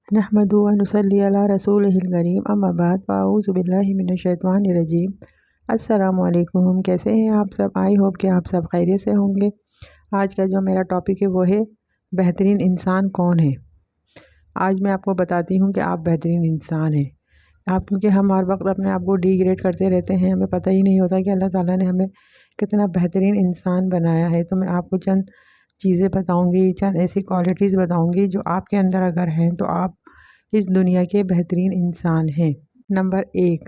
نحمدہ و نصلی علی رسولہ الکریم، اما بعد فاعوذ باللہ من الشیطان الرجیم۔ السلام علیکم، کیسے ہیں آپ سب؟ آئی ہوپ کہ آپ سب خیریت سے ہوں گے۔ آج کا جو میرا ٹاپک ہے وہ ہے بہترین انسان کون ہے۔ آج میں آپ کو بتاتی ہوں کہ آپ بہترین انسان ہیں۔ کیونکہ ہم ہر وقت اپنے آپ کو ڈی گریڈ کرتے رہتے ہیں، ہمیں پتہ ہی نہیں ہوتا کہ اللہ تعالیٰ نے ہمیں کتنا بہترین انسان بنایا ہے۔ تو میں آپ کو چند چیزیں بتاؤں گی، چند ایسی کوالٹیز بتاؤں گی جو آپ کے اندر اگر ہیں تو آپ اس دنیا کے بہترین انسان ہیں۔ نمبر 1،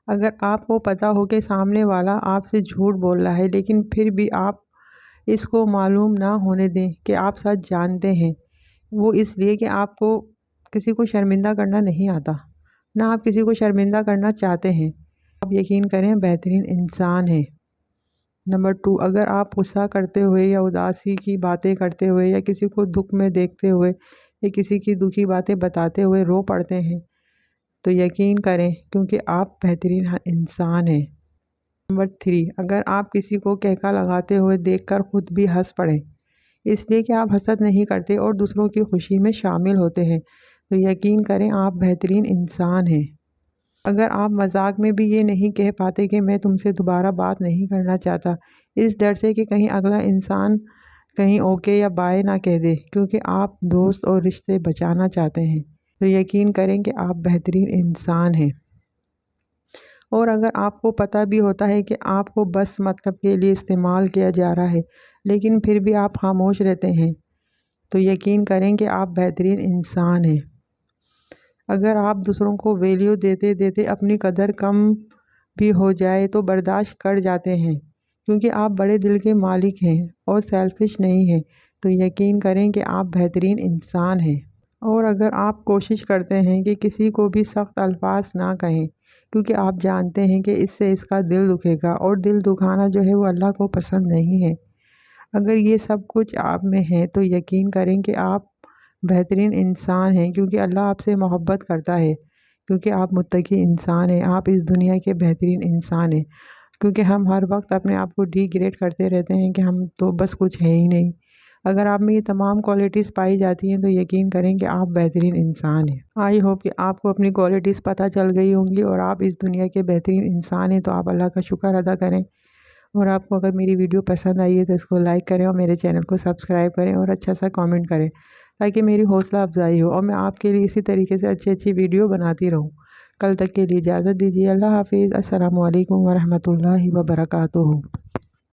اگر آپ کو پتہ ہو کہ سامنے والا آپ سے جھوٹ بول رہا ہے لیکن پھر بھی آپ اس کو معلوم نہ ہونے دیں کہ آپ سچ جانتے ہیں، وہ اس لیے کہ آپ کو کسی کو شرمندہ کرنا نہیں آتا، نہ آپ کسی کو شرمندہ کرنا چاہتے ہیں، آپ یقین کریں بہترین انسان ہیں۔ نمبر 2، اگر آپ غصہ کرتے ہوئے یا اداسی کی باتیں کرتے ہوئے یا کسی کو دکھ میں دیکھتے ہوئے یا کسی کی دکھی باتیں بتاتے ہوئے رو پڑتے ہیں تو یقین کریں کیونکہ آپ بہترین انسان ہیں۔ نمبر 3، اگر آپ کسی کو کہکا لگاتے ہوئے دیکھ کر خود بھی ہنس پڑیں اس لیے کہ آپ حسد نہیں کرتے اور دوسروں کی خوشی میں شامل ہوتے ہیں تو یقین کریں آپ بہترین انسان ہیں۔ اگر آپ مذاق میں بھی یہ نہیں کہہ پاتے کہ میں تم سے دوبارہ بات نہیں کرنا چاہتا، اس ڈر سے کہ کہیں اگلا انسان کہیں اوکے یا بائے نہ کہہ دے، کیونکہ آپ دوست اور رشتے بچانا چاہتے ہیں تو یقین کریں کہ آپ بہترین انسان ہیں۔ اور اگر آپ کو پتہ بھی ہوتا ہے کہ آپ کو بس مطلب کے لیے استعمال کیا جا رہا ہے لیکن پھر بھی آپ خاموش رہتے ہیں تو یقین کریں کہ آپ بہترین انسان ہیں۔ اگر آپ دوسروں کو ویلیو دیتے دیتے اپنی قدر کم بھی ہو جائے تو برداشت کر جاتے ہیں کیونکہ آپ بڑے دل کے مالک ہیں اور سیلفش نہیں ہیں تو یقین کریں کہ آپ بہترین انسان ہیں۔ اور اگر آپ کوشش کرتے ہیں کہ کسی کو بھی سخت الفاظ نہ کہیں کیونکہ آپ جانتے ہیں کہ اس سے اس کا دل دکھے گا اور دل دکھانا جو ہے وہ اللہ کو پسند نہیں ہے، اگر یہ سب کچھ آپ میں ہے تو یقین کریں کہ آپ بہترین انسان ہیں کیونکہ اللہ آپ سے محبت کرتا ہے، کیونکہ آپ متقی انسان ہیں، آپ اس دنیا کے بہترین انسان ہیں۔ کیونکہ ہم ہر وقت اپنے آپ کو ڈی گریڈ کرتے رہتے ہیں کہ ہم تو بس کچھ ہے ہی نہیں۔ اگر آپ میں یہ تمام کوالٹیز پائی جاتی ہیں تو یقین کریں کہ آپ بہترین انسان ہیں۔ آئی ہوپ کہ آپ کو اپنی کوالٹیز پتہ چل گئی ہوں گی اور آپ اس دنیا کے بہترین انسان ہیں تو آپ اللہ کا شکر ادا کریں۔ اور آپ کو اگر میری ویڈیو پسند آئی ہے تو اس کو لائک کریں اور میرے چینل کو سبسکرائب کریں اور اچھا سا کامنٹ کریں تاکہ میری حوصلہ افزائی ہو اور میں آپ کے لیے اسی طریقے سے اچھی ویڈیو بناتی رہوں۔ کل تک کے لیے اجازت دیجیے، اللہ حافظ، السلام علیکم ورحمۃ اللہ وبرکاتہ۔